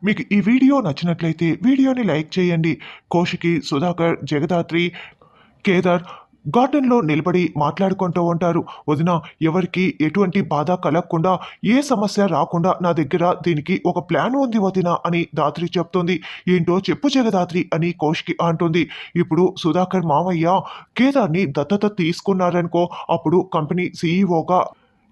మీకు ఈ వీడియో నచ్చినట్లయితే వీడియోని లైక్ చేయండి. కౌశికి, సుధాకర్, జగదాత్రి, కేదార్ గార్డెన్‌లో నిలబడి మాట్లాడుకుంటూ ఉంటారు. వదిన, ఎవరికీ ఎటువంటి బాధ కలగకుండా, ఏ సమస్య రాకుండా నా దగ్గర దీనికి ఒక ప్లాన్ ఉంది వదిన అని దాత్రి చెప్తుంది. ఏంటో చెప్పు జగదాత్రి అని కౌశికి అంటుంది. ఇప్పుడు సుధాకర్ మామయ్య కేదార్‌ని దత్తత తీసుకున్నారనుకో, అప్పుడు కంపెనీ సీఈఓగా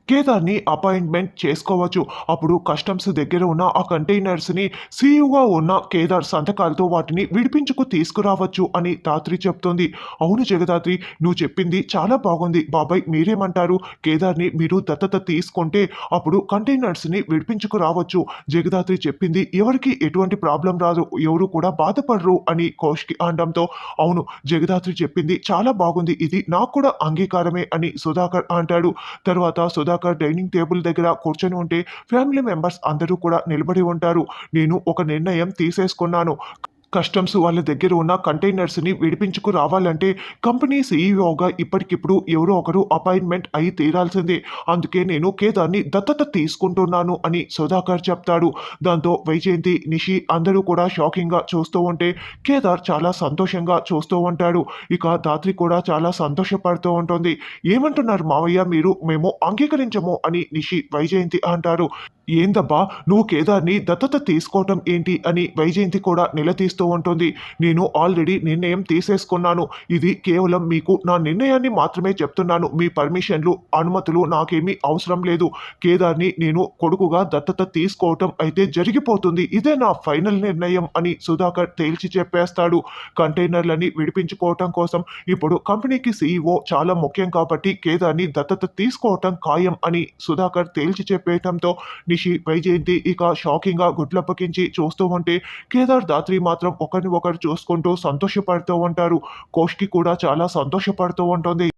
కేదార్‌ని అపాయింట్మెంట్ చేసుకోవచ్చు. అప్పుడు కస్టమ్స్ దగ్గర ఉన్న ఆ కంటైనర్స్‌ని సీఈఓగా ఉన్న కేదార్ సంతకాలతో వాటిని విడిపించుకు తీసుకురావచ్చు అని ధాత్రి చెప్తుంది. అవును జగదాత్రి, నువ్వు చెప్పింది చాలా బాగుంది. బాబాయ్ మీరేమంటారు? కేదార్‌ని మీరు దత్తత తీసుకుంటే అప్పుడు కంటైనర్స్‌ని విడిపించుకు రావచ్చు. జగదాత్రి చెప్పింది ఎవరికీ ఎటువంటి ప్రాబ్లమ్ రాదు. ఎవరు కూడా బాధపడరు అని కౌశికి అనడంతో, అవును జగదాత్రి చెప్పింది చాలా బాగుంది. ఇది నాకు కూడా అంగీకారమే అని సుధాకర్ అంటాడు. తర్వాత సుధాకర్ డైనింగ్ టేబుల్ దగ్గర కూర్చొని ఉంటే ఫ్యామిలీ మెంబర్స్ అందరూ కూడా నిలబడి ఉంటారు. నేను ఒక నిర్ణయం తీసేసుకున్నాను. కస్టమ్స్ వాళ్ళ దగ్గర ఉన్న కంటైనర్స్‌ని విడిపించుకు రావాలంటే కంపెనీ సీఈఓగా ఇప్పటికిప్పుడు ఎవరో ఒకరు అపాయింట్మెంట్ అయి తీరాల్సిందే. అందుకే నేను కేదార్‌ని దత్తత తీసుకుంటున్నాను అని సుధాకర్ చెప్తాడు. దాంతో వైజయంతి, నిషి అందరూ కూడా షాకింగ్‌గా చూస్తూ ఉంటే కేదార్ చాలా సంతోషంగా చూస్తూ ఉంటాడు. ఇక ధాత్రి కూడా చాలా సంతోషపడుతూ ఉంటుంది. ఏమంటున్నారు మావయ్య మీరు? మేము అంగీకరించము అని నిషి, వైజయంతి అంటారు. ఏందబ్బా నువ్వు కేదార్‌ని దత్తత తీసుకోవటం ఏంటి అని వైజయంతి కూడా నిలదీస్తూ ఉంటుంది. నేను ఆల్రెడీ నిర్ణయం తీసేసుకున్నాను. ఇది కేవలం మీకు నా నిర్ణయాన్ని మాత్రమే చెప్తున్నాను. మీ పర్మిషన్‌లు, అనుమతులు నాకేమీ అవసరం లేదు. కేదార్‌ని నేను కొడుకుగా దత్తత తీసుకోవటం అయితే జరిగిపోతుంది. ఇదే నా ఫైనల్ నిర్ణయం అని సుధాకర్ తేల్చి చెప్పేస్తాడు. కంటైనర్‌లని విడిపించుకోవటం కోసం ఇప్పుడు కంపెనీకి సీఈఓ చాలా ముఖ్యం కాబట్టి కేదార్‌ని దత్తత తీసుకోవటం ఖాయం అని సుధాకర్ తేల్చి చెప్పేయటంతో నిషి, వైజయంతి ఇక షాకింగ్‌గా గుడ్లప్పగించి చూస్తూ ఉంటే కేదార్, ధాత్రి మాత్రం ఒకరిని ఒకరు చూసుకుంటూ సంతోషపడుతూ ఉంటారు. కౌశికి కూడా చాలా సంతోషపడుతూ ఉంటుంది.